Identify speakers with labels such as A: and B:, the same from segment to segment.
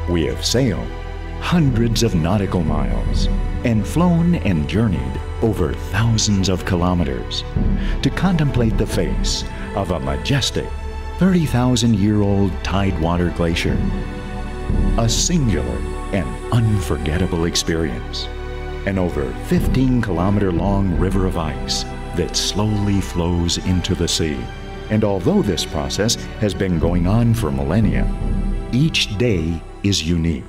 A: We have sailed hundreds of nautical miles and flown and journeyed over thousands of kilometers to contemplate the face of a majestic 30,000-year-old tidewater glacier. A singular and unforgettable experience. An over 15-kilometer-long river of ice that slowly flows into the sea. And although this process has been going on for millennia, each day is unique.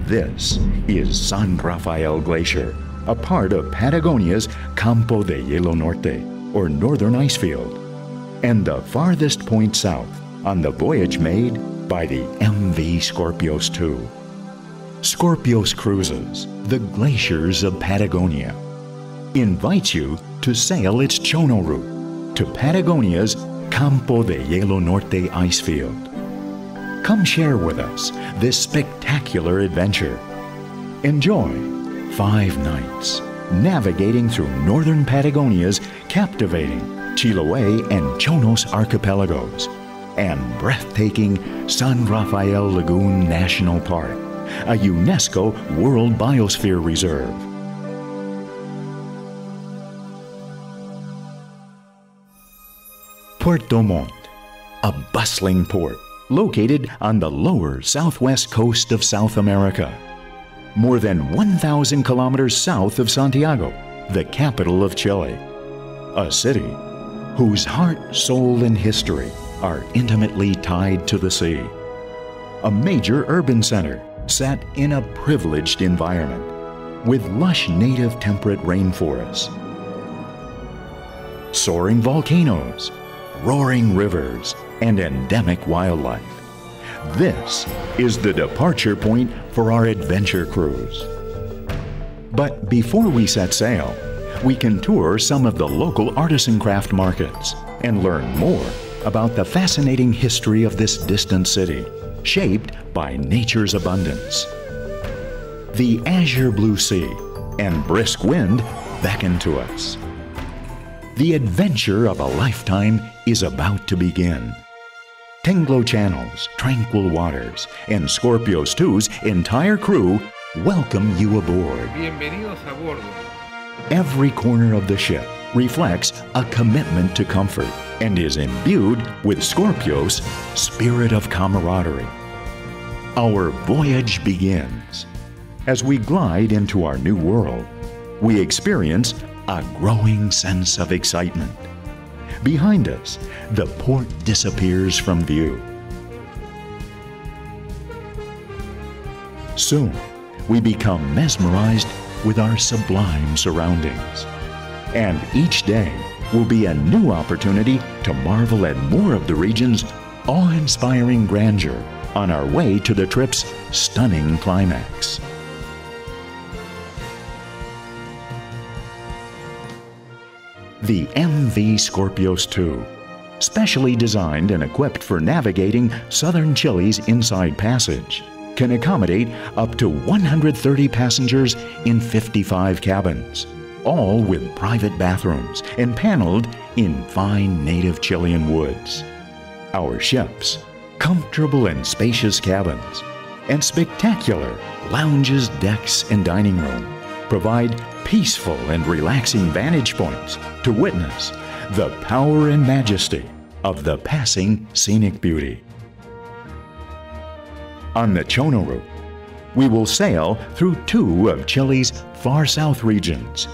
A: This is San Rafael Glacier, a part of Patagonia's Campo de Hielo Norte, or Northern Icefield, and the farthest point south on the voyage made by the MV Skorpios II. Skorpios Cruises, the glaciers of Patagonia, invites you to sail its Chonos route to Patagonia's Campo de Hielo Norte icefield. Come share with us this spectacular adventure. Enjoy 5 nights navigating through northern Patagonia's captivating Chiloé and Chonos archipelagos and breathtaking San Rafael Lagoon National Park, a UNESCO World Biosphere Reserve. Puerto Montt, a bustling port located on the lower southwest coast of South America, more than 1,000 kilometers south of Santiago, the capital of Chile. A city whose heart, soul, and history are intimately tied to the sea. A major urban center set in a privileged environment with lush native temperate rainforests, soaring volcanoes, roaring rivers, and endemic wildlife. This is the departure point for our adventure cruise. But before we set sail, we can tour some of the local artisan craft markets and learn more about the fascinating history of this distant city, shaped by nature's abundance. The azure blue sea and brisk wind beckon to us. The adventure of a lifetime is about to begin. Tenglo channels, tranquil waters, and Skorpios II's entire crew welcome you aboard.
B: Bienvenidos a bordo.
A: Every corner of the ship reflects a commitment to comfort and is imbued with Skorpios' spirit of camaraderie. Our voyage begins. As we glide into our new world, we experience a growing sense of excitement. Behind us, the port disappears from view. Soon, we become mesmerized with our sublime surroundings. And each day will be a new opportunity to marvel at more of the region's awe-inspiring grandeur on our way to the trip's stunning climax. The MV Skorpios II, specially designed and equipped for navigating southern Chile's Inside Passage, can accommodate up to 130 passengers in 55 cabins, all with private bathrooms and paneled in fine native Chilean woods. Our ships, comfortable and spacious cabins, and spectacular lounges, decks, and dining room provide peaceful and relaxing vantage points to witness the power and majesty of the passing scenic beauty. On the Chonos route, we will sail through 2 of Chile's far south regions,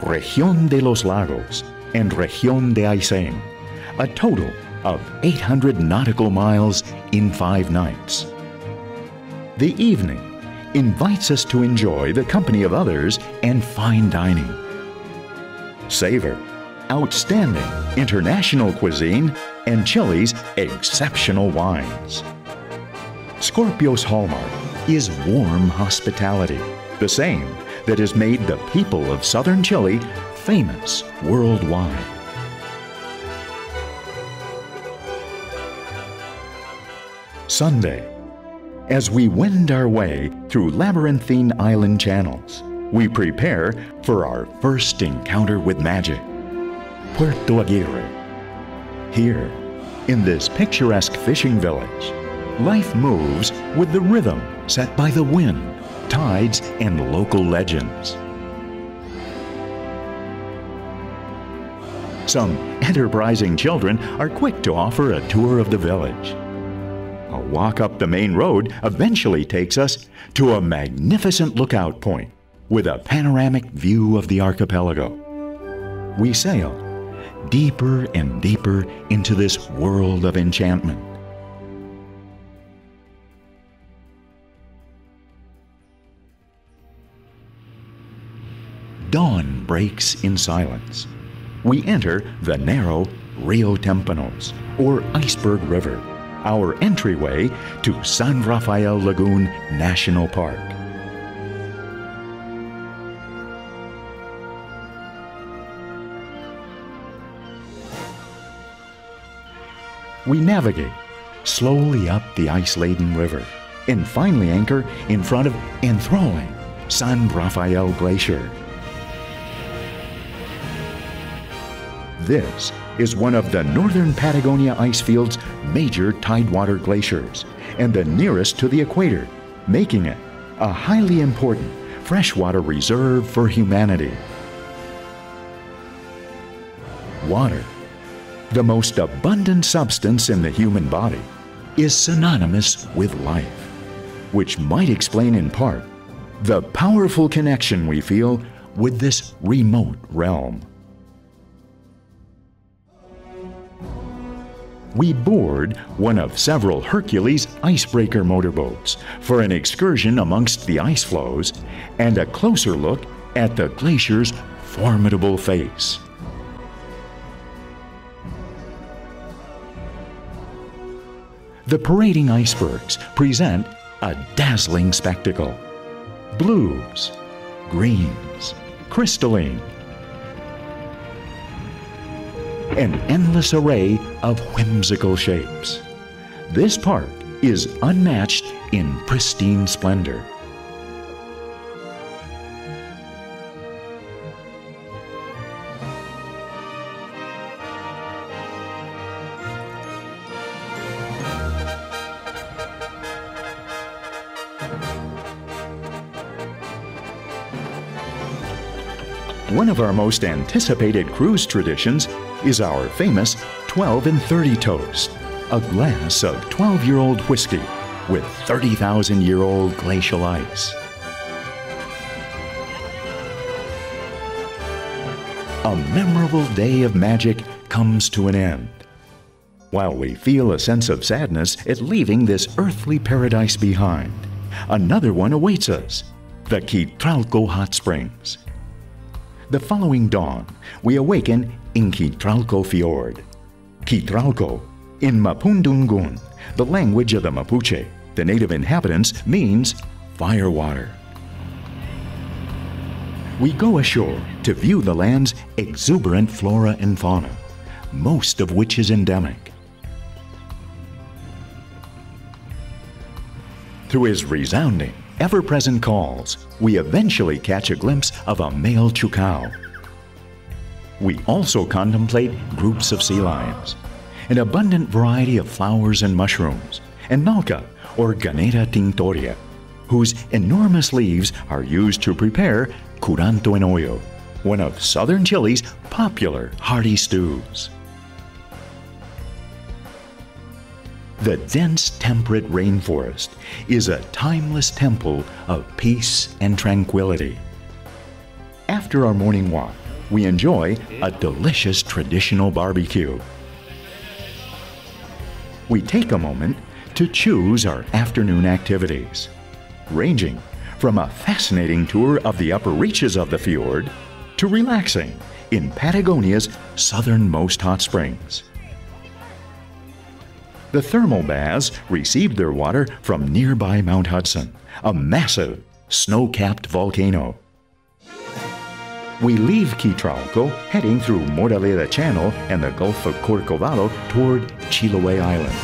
A: Región de los Lagos and Región de Aysén, a total of 800 nautical miles in 5 nights. The evening invites us to enjoy the company of others and fine dining. Savor outstanding international cuisine and Chile's exceptional wines. Skorpios' hallmark is warm hospitality, the same that has made the people of southern Chile famous worldwide. Sunday, as we wend our way through labyrinthine island channels, we prepare for our first encounter with magic, Puerto Aguirre. Here, In this picturesque fishing village, life moves with the rhythm set by the wind, tides, and local legends. Some enterprising children are quick to offer a tour of the village. A walk up the main road eventually takes us to a magnificent lookout point with a panoramic view of the archipelago. We sail deeper and deeper into this world of enchantment. Dawn breaks in silence. We enter the narrow Rio Tempanos, or Iceberg River, our entryway to San Rafael Lagoon National Park. We navigate slowly up the ice-laden river and finally anchor in front of enthralling San Rafael Glacier. This is one of the northern Patagonia icefield's major tidewater glaciers and the nearest to the equator, making it a highly important freshwater reserve for humanity. Water, the most abundant substance in the human body, is synonymous with life, which might explain in part the powerful connection we feel with this remote realm. We board one of several Hercules icebreaker motorboats for an excursion amongst the ice floes and a closer look at the glacier's formidable face. The parading icebergs present a dazzling spectacle. Blues, greens, crystalline, an endless array of whimsical shapes. This park is unmatched in pristine splendor. One of our most anticipated cruise traditions is our famous 12 and 30 toast, a glass of 12-year-old whiskey with 30,000-year-old glacial ice. A memorable day of magic comes to an end. While we feel a sense of sadness at leaving this earthly paradise behind, another one awaits us, the Quitralco Hot Springs. The following dawn, we awaken in Quitralco Fjord. Quitralco, in Mapudungun, the language of the Mapuche, the native inhabitants, means firewater. We go ashore to view the land's exuberant flora and fauna, most of which is endemic. Through his resounding, ever-present calls, we eventually catch a glimpse of a male chukao. We also contemplate groups of sea lions, an abundant variety of flowers and mushrooms, and malca, or Ganeta tinctoria, whose enormous leaves are used to prepare curanto en ollo, one of southern Chile's popular hearty stews. The dense temperate rainforest is a timeless temple of peace and tranquility. After our morning walk, we enjoy a delicious traditional barbecue. We take a moment to choose our afternoon activities, ranging from a fascinating tour of the upper reaches of the fjord to relaxing in Patagonia's southernmost hot springs. The thermal baths received their water from nearby Mount Hudson, a massive, snow-capped volcano. We leave Quitralco, heading through Moraleda Channel and the Gulf of Corcovado toward Chiloé Island.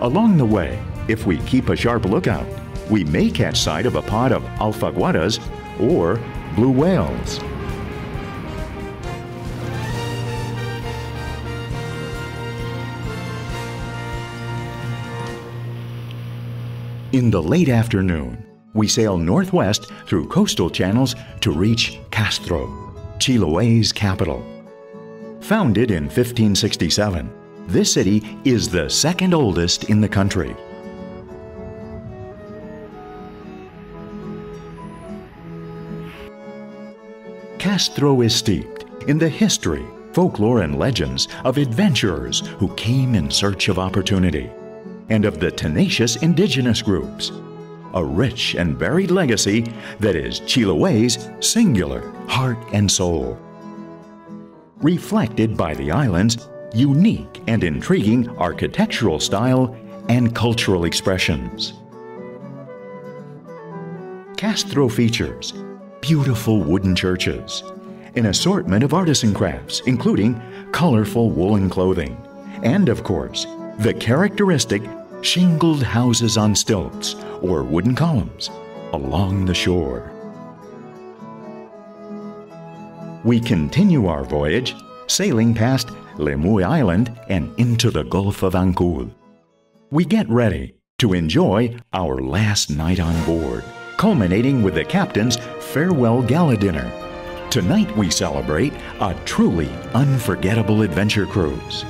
A: Along the way, if we keep a sharp lookout, we may catch sight of a pod of alfaguaras or blue whales. In the late afternoon, we sail northwest through coastal channels to reach Castro, Chiloé's capital. Founded in 1567, this city is the second oldest in the country. Castro is steeped in the history, folklore, and legends of adventurers who came in search of opportunity, and of the tenacious indigenous groups. A rich and varied legacy that is Chiloé's singular heart and soul. Reflected by the island's unique and intriguing architectural style and cultural expressions. Castro features beautiful wooden churches, an assortment of artisan crafts, including colorful woolen clothing, and of course, the characteristic shingled houses on stilts or wooden columns along the shore. We continue our voyage, sailing past Lemuy Island and into the Gulf of Ancul. We get ready to enjoy our last night on board, culminating with the captain's farewell gala dinner. Tonight we celebrate a truly unforgettable adventure cruise.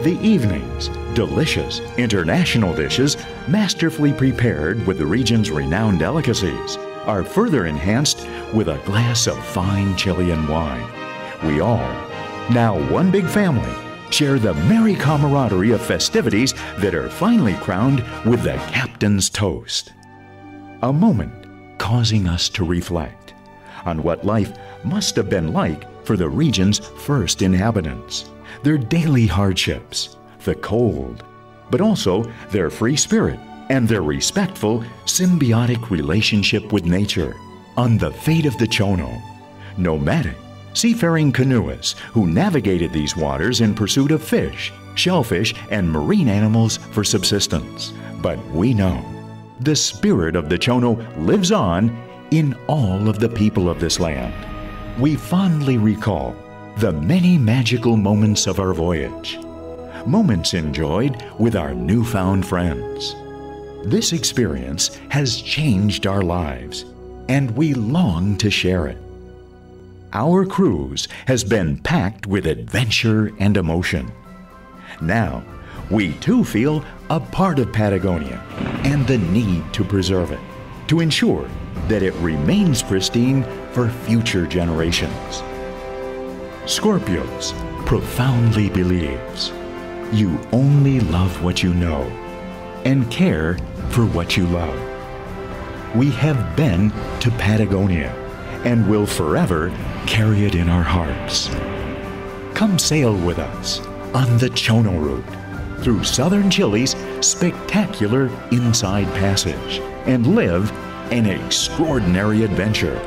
A: The evenings, delicious international dishes masterfully prepared with the region's renowned delicacies, are further enhanced with a glass of fine Chilean wine. We all, now one big family, share the merry camaraderie of festivities that are finally crowned with the captain's toast. A moment causing us to reflect on what life must have been like for the region's first inhabitants, their daily hardships, the cold, but also their free spirit and their respectful, symbiotic relationship with nature, on the fate of the Chono, nomadic, seafaring canoeists who navigated these waters in pursuit of fish, shellfish, and marine animals for subsistence. But we know the spirit of the Chono lives on in all of the people of this land. We fondly recall the many magical moments of our voyage, moments enjoyed with our newfound friends. This experience has changed our lives, and we long to share it. Our cruise has been packed with adventure and emotion. Now, we too feel a part of Patagonia and the need to preserve it, to ensure that it remains pristine for future generations. Skorpios profoundly believes you only love what you know and care for what you love. We have been to Patagonia and will forever carry it in our hearts. Come sail with us on the Chono route through southern Chile's spectacular Inside Passage and live an extraordinary adventure.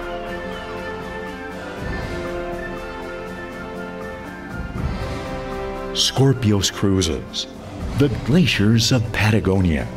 A: Skorpios Cruises, the glaciers of Patagonia.